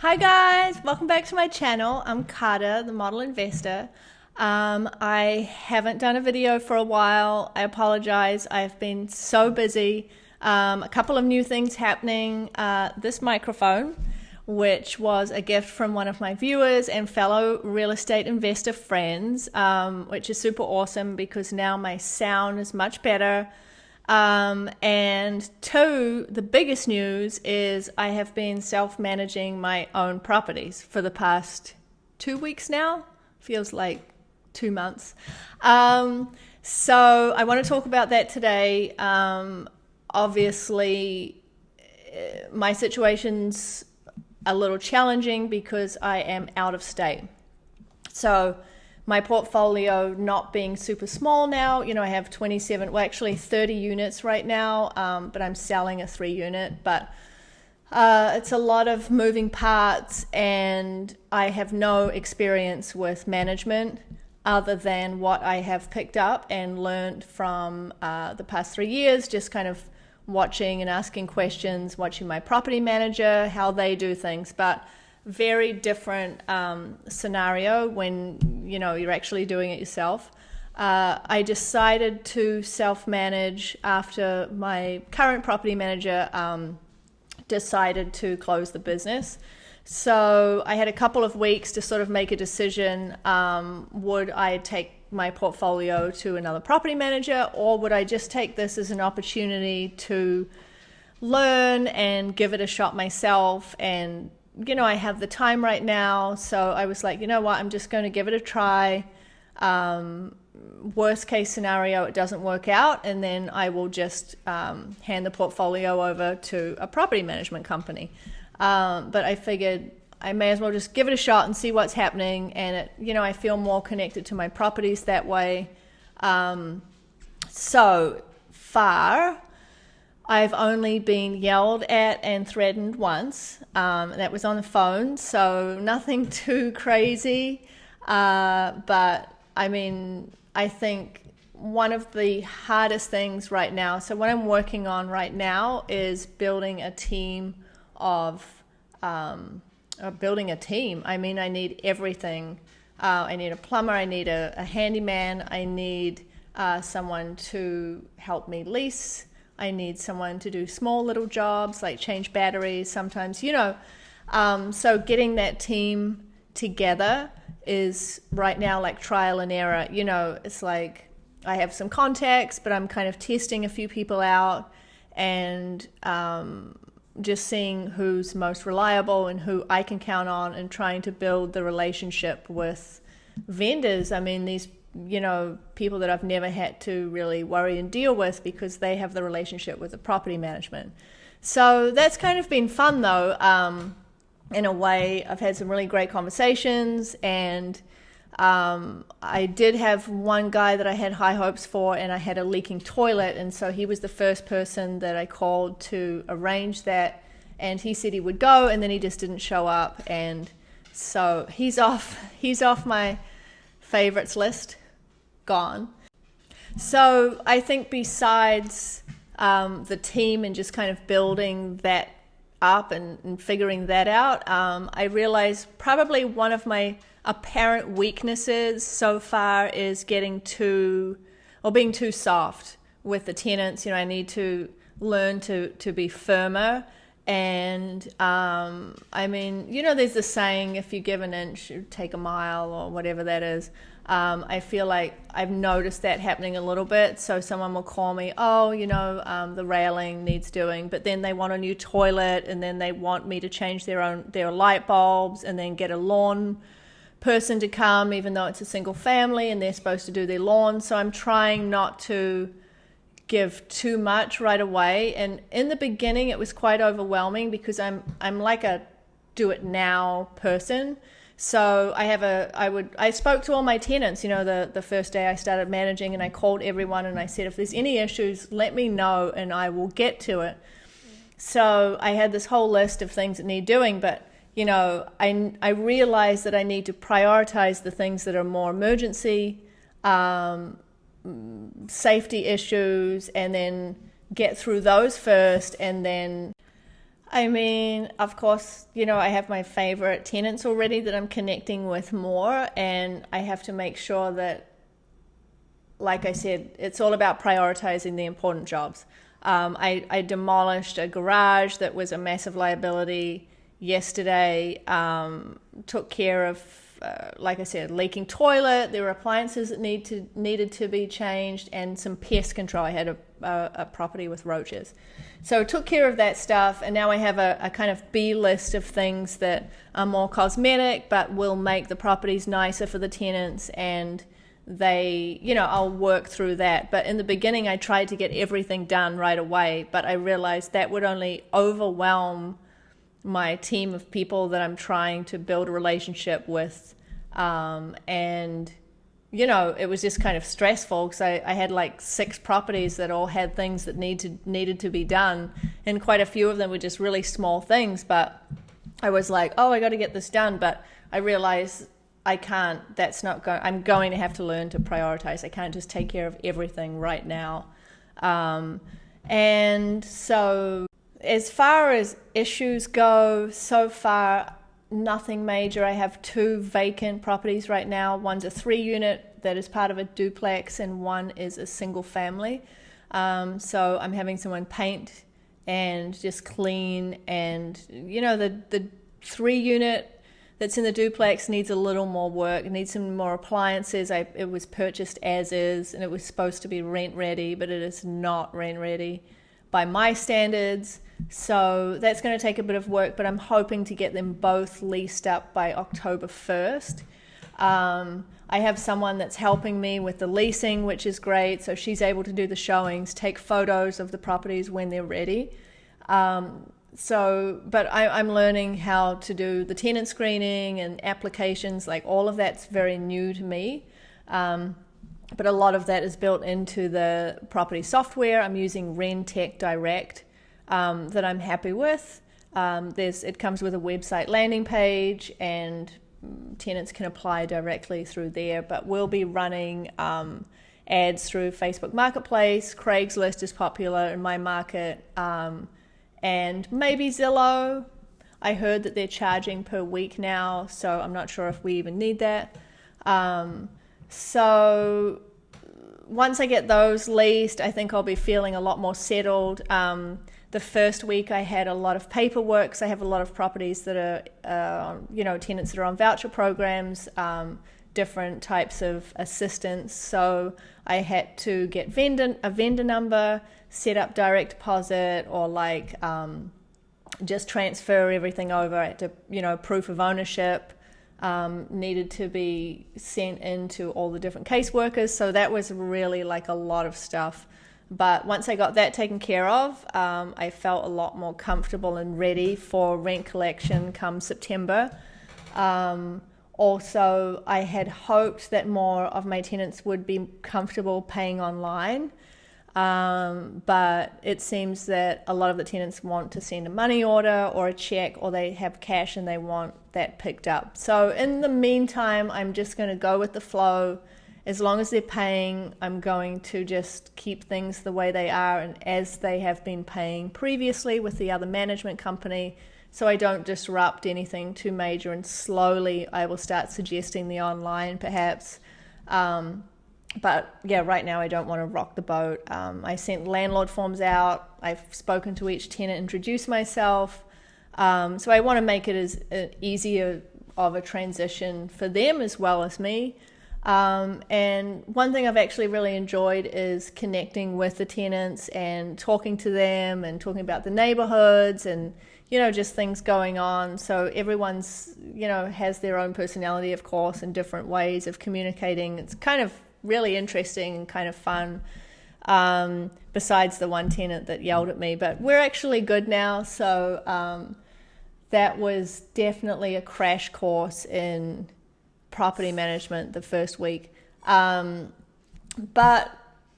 Hi guys, welcome back to my channel. I'm Carter, the model investor. I haven't done a video for a while. I apologize. I've been so busy. A couple of new things happening. This microphone, which was a gift from one of my viewers and fellow real estate investor friends, which is super awesome because now my sound is much better. And two, the biggest news is I have been self-managing my own properties for the past 2 weeks now. Feels like 2 months. So I want to talk about that today. Obviously, my situation's a little challenging because I am out of state. So my portfolio not being super small now, I have 27, well actually 30 units right now, but I'm selling a 3-unit, but it's a lot of moving parts and I have no experience with management other than what I have picked up and learned from the past 3 years, just kind of watching and asking questions, watching my property manager, how they do things, but very different scenario when you're actually doing it yourself. I decided to self-manage after my current property manager decided to close the business. So I had a couple of weeks to sort of make a decision. Would I take my portfolio to another property manager, or would I just take this as an opportunity to learn and give it a shot myself? And I have the time right now, so I was like, you know what, I'm just going to give it a try. Worst case scenario, it doesn't work out, and then I will just hand the portfolio over to a property management company. But I figured I may as well just give it a shot and see what's happening, and I feel more connected to my properties that way. So far, I've only been yelled at and threatened once. That was on the phone, so nothing too crazy. But I mean, I think one of the hardest things right now, so what I'm working on right now is building a team I mean, I need everything. I need a plumber, I need a handyman, I need someone to help me lease. I need someone to do small little jobs like change batteries sometimes, so getting that team together is right now like trial and error. It's like I have some contacts, but I'm kind of testing a few people out and just seeing who's most reliable and who I can count on and trying to build the relationship with vendors. I mean, these people that I've never had to really worry and deal with because they have the relationship with the property management. So that's kind of been fun though. In a way, I've had some really great conversations, and I did have one guy that I had high hopes for, and I had a leaking toilet, and so he was the first person that I called to arrange that, and he said he would go, and then he just didn't show up, and so he's off my favorites list. Gone. So I think besides the team and just kind of building that up and figuring that out, I realized probably one of my apparent weaknesses so far is being too soft with the tenants. I need to learn to be firmer. And I mean, there's the saying, if you give an inch, you take a mile, or whatever that is. I feel like I've noticed that happening a little bit. So someone will call me, the railing needs doing, but then they want a new toilet, and then they want me to change their light bulbs, and then get a lawn person to come, even though it's a single family and they're supposed to do their lawn. So I'm trying not to give too much right away. And in the beginning, it was quite overwhelming because I'm like a do it now person. So I spoke to all my tenants, the first day I started managing, and I called everyone and I said, if there's any issues, let me know and I will get to it. So I had this whole list of things that need doing, but I realized that I need to prioritize the things that are more emergency, safety issues, and then get through those first, and then I mean, of course, I have my favorite tenants already that I'm connecting with more, and I have to make sure that, like I said, it's all about prioritizing the important jobs. I demolished a garage that was a massive liability yesterday, took care of, like I said, leaking toilet. There were appliances that needed to be changed, and some pest control. I had a property with roaches. So took care of that stuff, and now I have a kind of B list of things that are more cosmetic but will make the properties nicer for the tenants, and I'll work through that. But in the beginning, I tried to get everything done right away, but I realized that would only overwhelm my team of people that I'm trying to build a relationship with. It was just kind of stressful because I had like 6 properties that all had things that needed to be done, and quite a few of them were just really small things. But I was like, oh, I got to get this done. But I realized I can't. I'm going to have to learn to prioritize. I can't just take care of everything right now. And so as far as issues go, so far, nothing major. I have 2 vacant properties right now. One's a 3-unit that is part of a duplex, and one is a single family. So I'm having someone paint and just clean, and the 3-unit that's in the duplex needs a little more work. It needs some more appliances. It was purchased as is, and it was supposed to be rent ready, but it is not rent ready by my standards. So that's going to take a bit of work, but I'm hoping to get them both leased up by October 1st. I have someone that's helping me with the leasing, which is great. So she's able to do the showings, take photos of the properties when they're ready. But I'm learning how to do the tenant screening and applications, like all of that's very new to me. But a lot of that is built into the property software. I'm using Rentec Direct that I'm happy with. It comes with a website landing page, and tenants can apply directly through there. But we'll be running ads through Facebook Marketplace. Craigslist is popular in my market. And maybe Zillow. I heard that they're charging per week now, so I'm not sure if we even need that. So once I get those leased, I think I'll be feeling a lot more settled. The first week I had a lot of paperwork, because I have a lot of properties that are, tenants that are on voucher programs, different types of assistance. So I had to get a vendor number, set up direct deposit, or just transfer everything over. I had to, proof of ownership needed to be sent into all the different caseworkers. So that was really like a lot of stuff. But once I got that taken care of, I felt a lot more comfortable and ready for rent collection come September. Also, I had hoped that more of my tenants would be comfortable paying online. But it seems that a lot of the tenants want to send a money order or a check, or they have cash and they want that picked up. So in the meantime, I'm just going to go with the flow. As long as they're paying, I'm going to just keep things the way they are and as they have been paying previously with the other management company, so I don't disrupt anything too major, and slowly I will start suggesting the online perhaps. But yeah, right now I don't want to rock the boat. I sent landlord forms out. I've spoken to each tenant, introduced myself. So I want to make it as easier of a transition for them as well as me. And one thing I've actually really enjoyed is connecting with the tenants and talking to them and talking about the neighborhoods and, just things going on. So everyone's, has their own personality, of course, and different ways of communicating. It's kind of really interesting and kind of fun, besides the one tenant that yelled at me. But we're actually good now, so that was definitely a crash course in property management the first week. But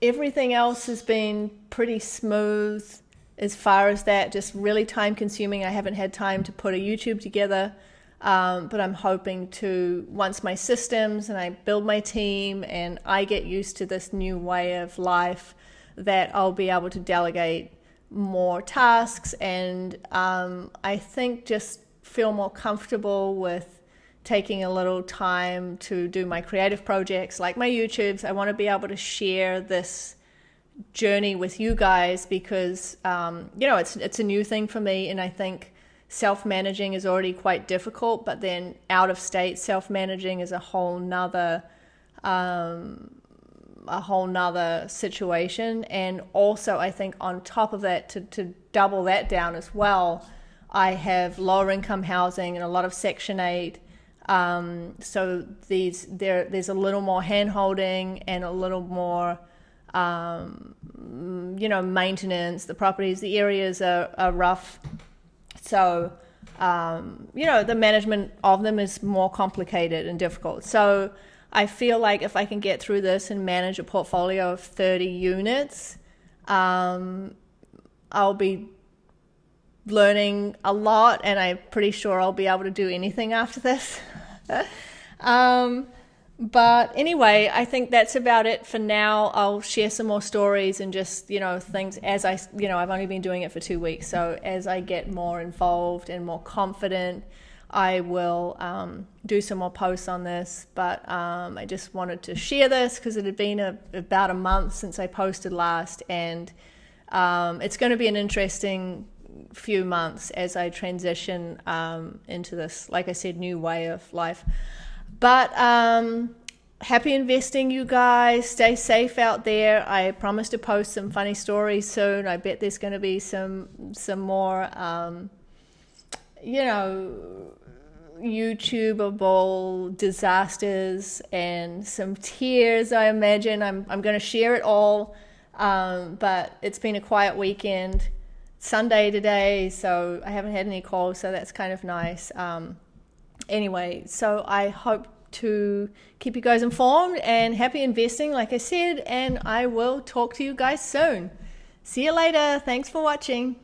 everything else has been pretty smooth as far as that, just really time consuming. I haven't had time to put a YouTube together. But I'm hoping to, once my systems and I build my team and I get used to this new way of life, that I'll be able to delegate more tasks, and I think just feel more comfortable with taking a little time to do my creative projects like my YouTubes. I want to be able to share this journey with you guys because it's a new thing for me, and I think self-managing is already quite difficult, but then out of state self-managing is a whole nother situation. And also I think on top of that, to double that down as well, I have lower income housing and a lot of Section 8. So there's a little more hand holding and a little more maintenance. The properties, the areas are rough. So the management of them is more complicated and difficult. So I feel like if I can get through this and manage a portfolio of 30 units, I'll be learning a lot, and I'm pretty sure I'll be able to do anything after this. But anyway, I think that's about it for now. I'll share some more stories and just, things as I've only been doing it for 2 weeks. So as I get more involved and more confident, I will do some more posts on this. But I just wanted to share this because it had been about a month since I posted last, and it's going to be an interesting few months as I transition into this, like I said, new way of life. But happy investing, you guys. Stay safe out there. I promise to post some funny stories soon. I bet there's going to be some more YouTubeable disasters and some tears, I imagine. I'm going to share it all, but it's been a quiet weekend. Sunday today, so I haven't had any calls, so that's kind of nice. Anyway, so I hope to keep you guys informed, and happy investing, like I said, and I will talk to you guys soon. See you later. Thanks for watching.